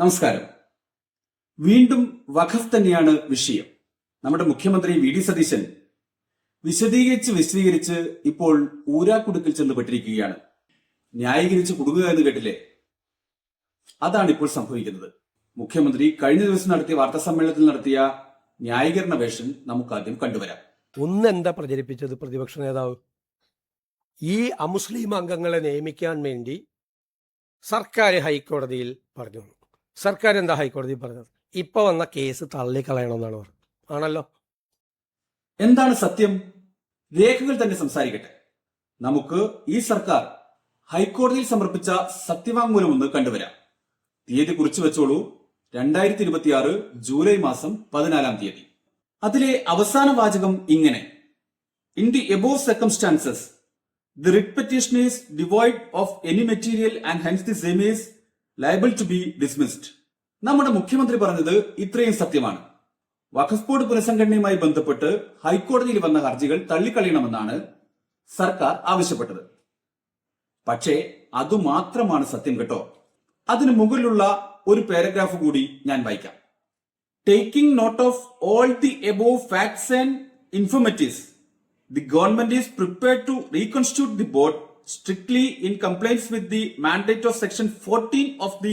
നമസ്കാരം. വീണ്ടും വഖഫ് തന്നെയാണ് വിഷയം. നമ്മുടെ മുഖ്യമന്ത്രി വി ഡി സതീശൻ വിശദീകരിച്ച് ഇപ്പോൾ ഊരാക്കുടുക്കിൽ ചെന്ന് പെട്ടിരിക്കുകയാണ്. ന്യായീകരിച്ച് കുടുങ്ങുക എന്ന് കേട്ടില്ലേ? അതാണ് ഇപ്പോൾ സംഭവിക്കുന്നത്. മുഖ്യമന്ത്രി കഴിഞ്ഞ ദിവസം നടത്തിയ വാർത്താ സമ്മേളനത്തിൽ നടത്തിയ ന്യായീകരണ വേഷം നമുക്ക് ആദ്യം കണ്ടുവരാം. എന്താ പ്രചരിപ്പിച്ചത് പ്രതിപക്ഷ നേതാവ്? ഈ അമുസ്ലിം അംഗങ്ങളെ നിയമിക്കാൻ വേണ്ടി സർക്കാർ ഹൈക്കോടതിയിൽ പറഞ്ഞു. സർക്കാർ എന്താ ഹൈക്കോടതിയിൽ പറഞ്ഞത്? ഇപ്പൊ വന്ന കേസ് തള്ളിക്കളയണമെന്നാണ് പറഞ്ഞത്. ആണല്ലോ. എന്താണ് സത്യം? രേഖകൾ തന്നെ സംസാരിക്കട്ടെ. നമുക്ക് ഈ സർക്കാർ ഹൈക്കോടതിയിൽ സമർപ്പിച്ച സത്യവാങ്മൂലം ഒന്ന് കണ്ടുവരാം. തീയതി കുറിച്ചു വെച്ചോളൂ. 2026 ജൂലൈ മാസം 14 അതിലെ അവസാന വാചകം ഇങ്ങനെ: in the above circumstances the writ petition is devoid of any material and hence the same is liable to be dismissed. നമ്മുടെ മുഖ്യമന്ത്രി പറഞ്ഞത് ഇത്രയും സത്യമാണ്. വഖഫ് ബോർഡ് പുനഃസംഘടനയുമായി ബന്ധപ്പെട്ട് ഹൈക്കോടതിയിൽ വന്ന ഹർജികൾ തള്ളിക്കളയണമെന്നാണ് സർക്കാർ ആവശ്യപ്പെട്ടത്. പക്ഷേ അതുമാത്രമാണ് സത്യം കേട്ടോ. അതിനു മുകളിലുള്ള ഒരു പാരഗ്രാഫ് കൂടി ഞാൻ വായിക്കാം. Taking note of all the above facts and informatives, the government is prepared to reconstitute the board strictly in compliance with the mandate of section 14 of the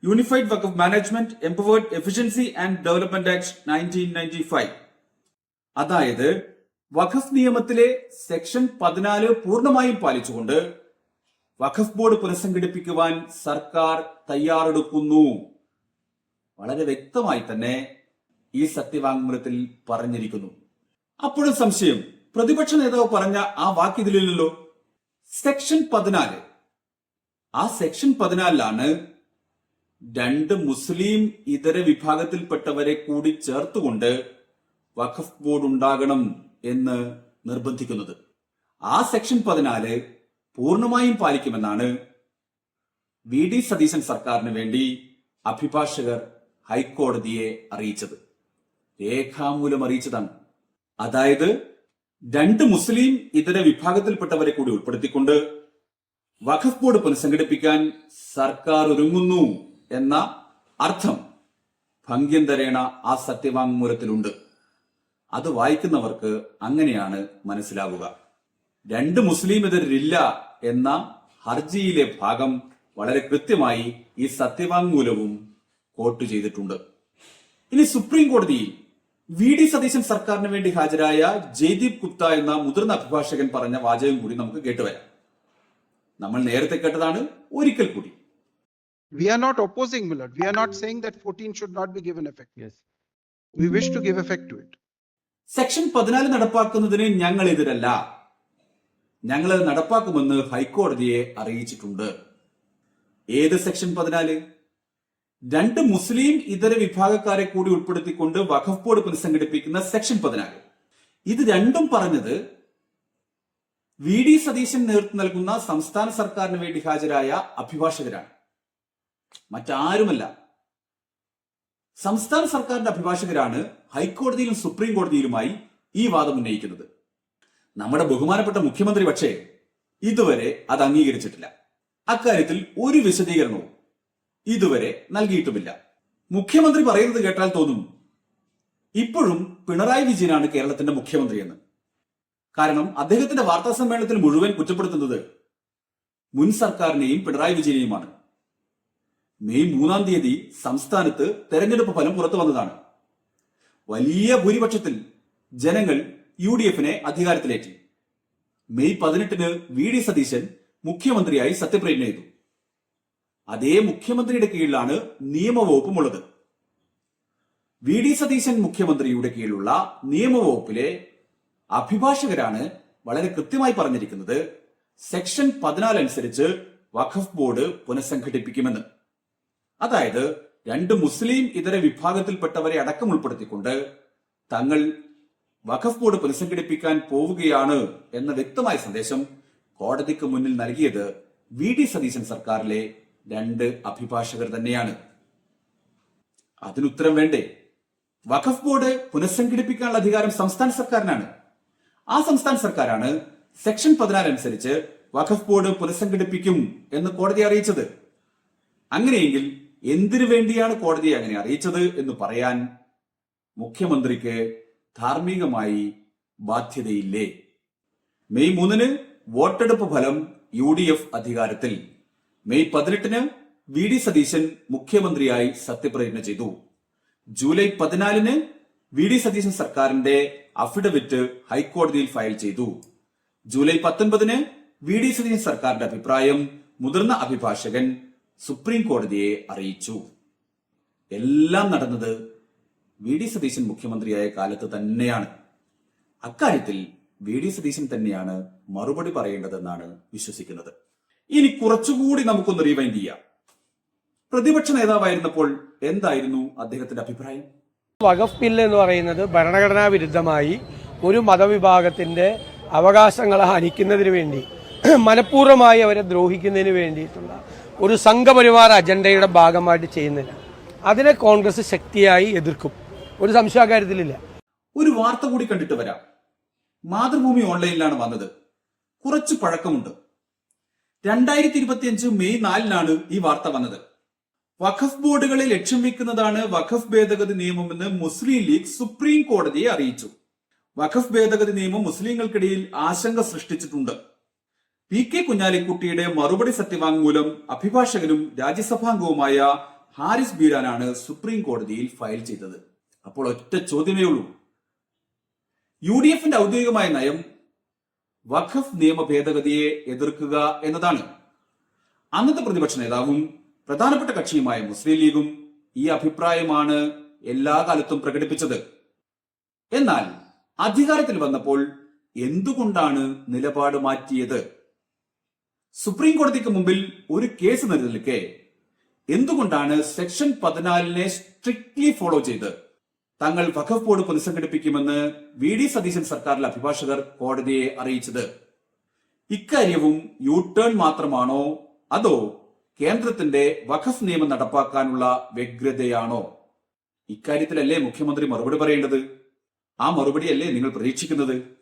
Unified Waqf Management, Empowered Efficiency and Development Act 1995. അതായത് വഖഫ് നിയമത്തിലെ section 14 പൂർണ്ണമായും പാലിച്ചുകൊണ്ട് വഖഫ് board പുനഃസംഘടിപ്പിക്കുവാൻ സർക്കാർ തയ്യാറെടുക്കുന്നു. വളരെ വ്യക്തമായി തന്നെ ഈ സത്യവാങ്മൂലത്തിൽ പറഞ്ഞിരിക്കുന്നു. അപ്പോഴും സംശയം, പ്രതിപക്ഷ നേതാവ് പറഞ്ഞ ആ വാക്കിതിലില്ലല്ലോ. സെക്ഷൻ 14, ആ സെക്ഷൻ 14ലാണ് 2 മുസ്ലിം ഇതര വിഭാഗത്തിൽപ്പെട്ടവരെ കൂടി ചേർത്തുകൊണ്ട് വഖഫ് ബോർഡ് ഉണ്ടാകണം എന്ന് നിർബന്ധിക്കുന്നത്. ആ സെക്ഷൻ 14 പൂർണ്ണമായും പാലിക്കുമെന്നാണ് വി ഡി സതീശൻ സർക്കാരിന് വേണ്ടി അഭിഭാഷകർ ഹൈക്കോടതിയെ അറിയിച്ചത്. രേഖാമൂലം അറിയിച്ചതാണ്. അതായത് 2 മുസ്ലിം ഇതര വിഭാഗത്തിൽപ്പെട്ടവരെ കൂടി ഉൾപ്പെടുത്തിക്കൊണ്ട് വഖഫ് ബോർഡ് പുനഃസംഘടിപ്പിക്കാൻ സർക്കാർ ഒരുങ്ങുന്നു എന്ന അർത്ഥം ഭംഗ്യന്തരേണ ആ സത്യവാങ്മൂലത്തിലുണ്ട്. അത് വായിക്കുന്നവർക്ക് അങ്ങനെയാണ് മനസ്സിലാവുക. 2 മുസ്ലിം ഇതരില്ല എന്ന ഹർജിയിലെ ഭാഗം വളരെ കൃത്യമായി ഈ സത്യവാങ്മൂലവും കോട്ട് ചെയ്തിട്ടുണ്ട്. ഇനി സുപ്രീം കോടതിയിൽ വി ഡി സതീശൻ സർക്കാരിന് വേണ്ടി ഹാജരായ ജയ്ദീപ് ഗുപ്ത എന്ന മുതിർന്ന അഭിഭാഷകൻ പറഞ്ഞ വാചകം കൂടി നമുക്ക് കേട്ടുവരാം. നമ്മൾ നേരത്തെ കേട്ടതാണ്, ഒരിക്കൽ കൂടി. We are not opposing, Millard. We are not saying that 14 should not be given effect. Yes. We wish to give effect to it. Section 14 നടപ്പാക്കുന്നതിന് ഞങ്ങൾ എതിരല്ല. ഞങ്ങൾ നടപ്പാക്കുമെന്ന് ഹൈക്കോടതിയെ അറിയിച്ചിട്ടുണ്ട്. ഏത് സെക്ഷൻ 14? 2 മുസ്ലിം ഇതര വിഭാഗക്കാരെ കൂടി ഉൾപ്പെടുത്തിക്കൊണ്ട് വഖഫ് ബോർഡ് പുനഃസംഘടിപ്പിക്കുന്ന സെക്ഷൻ 14. ഇത് രണ്ടും പറഞ്ഞത് വി ഡി സതീശൻ നേതൃത്വം നൽകുന്ന സംസ്ഥാന സർക്കാരിന് വേണ്ടി ഹാജരായ അഭിഭാഷകരാണ്, മറ്റാരുമല്ല. സംസ്ഥാന സർക്കാരിന്റെ അഭിഭാഷകരാണ് ഹൈക്കോടതിയിലും സുപ്രീം കോടതിയിലുമായി ഈ വാദം ഉന്നയിക്കുന്നത്. നമ്മുടെ ബഹുമാനപ്പെട്ട മുഖ്യമന്ത്രി പക്ഷേ ഇതുവരെ അത് അംഗീകരിച്ചിട്ടില്ല. അക്കാര്യത്തിൽ ഒരു വിശദീകരണവും ഇതുവരെ നൽകിയിട്ടുമില്ല. മുഖ്യമന്ത്രി പറയുന്നത് കേട്ടാൽ തോന്നും ഇപ്പോഴും പിണറായി വിജയനാണ് കേരളത്തിന്റെ മുഖ്യമന്ത്രിയെന്ന്. കാരണം അദ്ദേഹത്തിന്റെ വാർത്താ സമ്മേളനത്തിൽ മുഴുവൻ കുറ്റപ്പെടുത്തുന്നത് മുൻ സർക്കാരിനെയും പിണറായി വിജയനെയുമാണ്. മെയ് 3 സംസ്ഥാനത്ത് തെരഞ്ഞെടുപ്പ് ഫലം പുറത്തു വന്നതാണ്. വലിയ ഭൂരിപക്ഷത്തിൽ ജനങ്ങൾ UDF അധികാരത്തിലേറ്റി. മെയ് 18 വി ഡി സതീശൻ മുഖ്യമന്ത്രിയായി സത്യപ്രതിജ്ഞ ചെയ്തു. അതേ മുഖ്യമന്ത്രിയുടെ കീഴിലാണ് നിയമവകുപ്പും ഉള്ളത്. വി ഡി സതീശൻ മുഖ്യമന്ത്രിയുടെ കീഴിലുള്ള നിയമവകുപ്പിലെ അഭിഭാഷകരാണ് വളരെ കൃത്യമായി പറഞ്ഞിരിക്കുന്നത് സെക്ഷൻ 14 അനുസരിച്ച് വഖഫ് ബോർഡ് പുനഃസംഘടിപ്പിക്കുമെന്ന്. അതായത് 2 മുസ്ലിം ഇതര വിഭാഗത്തിൽപ്പെട്ടവരെ അടക്കം ഉൾപ്പെടുത്തിക്കൊണ്ട് തങ്ങൾ വഖഫ് ബോർഡ് പുനഃസംഘടിപ്പിക്കാൻ പോവുകയാണ് എന്ന വ്യക്തമായ സന്ദേശം കോടതിക്ക് മുന്നിൽ നൽകിയത് വി ഡി സതീശൻ സർക്കാരിലെ 2 അഭിഭാഷകർ തന്നെയാണ്. അതിനുത്തരം വേണ്ടേ? വഖഫ് ബോർഡ് പുനഃസംഘടിപ്പിക്കാനുള്ള അധികാരം സംസ്ഥാന സർക്കാരിനാണ്. ആ സംസ്ഥാന സർക്കാരാണ് സെക്ഷൻ 14 അനുസരിച്ച് വഖഫ് ബോർഡ് പുനഃസംഘടിപ്പിക്കും എന്ന് കോടതി അറിയിച്ചത്. അങ്ങനെയെങ്കിൽ എന്തിനു വേണ്ടിയാണ് കോടതിയെ അങ്ങനെ അറിയിച്ചത് എന്ന് പറയാൻ മുഖ്യമന്ത്രിക്ക് ധാർമ്മികമായി ബാധ്യതയില്ലേ? മെയ് 3 വോട്ടെടുപ്പ് ഫലം UDF അധികാരത്തിൽ. മെയ് 18 VD സതീശൻ മുഖ്യമന്ത്രിയായി സത്യപ്രതിജ്ഞ ചെയ്തു. ജൂലൈ 14 VD സതീശൻ സർക്കാരിന്റെ അഫിഡവിറ്റ് ഹൈക്കോടതിയിൽ ഫയൽ ചെയ്തു. ജൂലൈ 19 VD സതീശൻ സർക്കാരിന്റെ അഭിപ്രായം മുതിർന്ന അഭിഭാഷകൻ സുപ്രീം കോടതിയെ അറിയിച്ചു. എല്ലാം നടന്നത് VD സതീശൻ മുഖ്യമന്ത്രിയായ കാലത്ത് തന്നെയാണ്. അക്കാര്യത്തിൽ VD സതീശൻ തന്നെയാണ് മറുപടി പറയേണ്ടതെന്നാണ് വിശ്വസിക്കുന്നത്. ഇനി കുറച്ചുകൂടി നമുക്കൊന്ന് റീവൈൻഡ് ചെയ്യാം. പ്രതിപക്ഷ നേതാവായിരുന്നപ്പോൾ എന്തായിരുന്നു അദ്ദേഹത്തിന്റെ അഭിപ്രായം? വഖഫ് ബില്ല് എന്ന് പറയുന്നത് ഭരണഘടനാ വിരുദ്ധമായി ഒരു മതവിഭാഗത്തിന്റെ അവകാശങ്ങളെ ഹനിക്കുന്നതിന് വേണ്ടി, മനഃപൂർവ്വമായി അവരെ ദ്രോഹിക്കുന്നതിന് വേണ്ടിയിട്ടുള്ള ഒരു സംഘപരിവാർ അജണ്ടയുടെ ഭാഗമായിട്ട് ചെയ്യുന്നില്ല. അതിനെ കോൺഗ്രസ് ശക്തിയായി എതിർക്കും. ഒരു സംശയ കാര്യത്തിലില്ല. ഒരു വാർത്ത കൂടി കണ്ടിട്ട് വരാം. മാതൃഭൂമി ഓൺലൈനിലാണ് വന്നത്. കുറച്ച് പഴക്കമുണ്ട്. 2025 മെയ് 4 ഈ വാർത്ത വന്നത്. വഖഫ് ബോർഡുകളെ ലക്ഷ്യം വെക്കുന്നതാണ് വഖഫ് ഭേദഗതി നിയമമെന്ന് മുസ്ലിം ലീഗ് സുപ്രീം കോടതിയെ അറിയിച്ചു. വഖഫ് ഭേദഗതി നിയമം മുസ്ലിങ്ങൾക്കിടയിൽ ആശങ്ക സൃഷ്ടിച്ചിട്ടുണ്ട്. PK കുഞ്ഞാലിക്കുട്ടിയുടെ മറുപടി സത്യവാങ്മൂലം അഭിഭാഷകനും രാജ്യസഭാംഗവുമായ ഹാരിസ് ബീരാനാണ് സുപ്രീം കോടതിയിൽ ഫയൽ ചെയ്തത്. അപ്പോൾ ഒറ്റ ചോദ്യമേ ഉള്ളൂ. UDFന്റെ ഔദ്യോഗികമായ നയം വഖഫ് നിയമ ഭേദഗതിയെ എതിർക്കുക എന്നതാണ്. അന്നത്തെ പ്രതിപക്ഷ നേതാവും പ്രധാനപ്പെട്ട കക്ഷിയുമായ മുസ്ലിം ലീഗും ഈ അഭിപ്രായമാണ് എല്ലാ കാലത്തും പ്രകടിപ്പിച്ചത്. എന്നാൽ അധികാരത്തിൽ വന്നപ്പോൾ എന്തുകൊണ്ടാണ് നിലപാട് മാറ്റിയത്? സുപ്രീം കോടതിക്ക് മുമ്പിൽ ഒരു കേസ് നിലനിൽക്കെ എന്തുകൊണ്ടാണ് സെക്ഷൻ 14 സ്ട്രിക്ട്ലി ഫോളോ ചെയ്ത് തങ്ങൾ വഖഫ് ബോർഡ് പുനഃസംഘടിപ്പിക്കുമെന്ന് VD സതീശൻ സർക്കാരിലെ അഭിഭാഷകർ കോടതിയെ അറിയിച്ചത്? ഇക്കാര്യവും യു-ടേൺ മാത്രമാണോ, അതോ കേന്ദ്രത്തിന്റെ വഖഫ് നിയമം നടപ്പാക്കാനുള്ള വ്യഗ്രതയാണോ? ഇക്കാര്യത്തിലല്ലേ മുഖ്യമന്ത്രി മറുപടി പറയേണ്ടത്? ആ മറുപടിയല്ലേ നിങ്ങൾ പ്രതീക്ഷിക്കുന്നത്?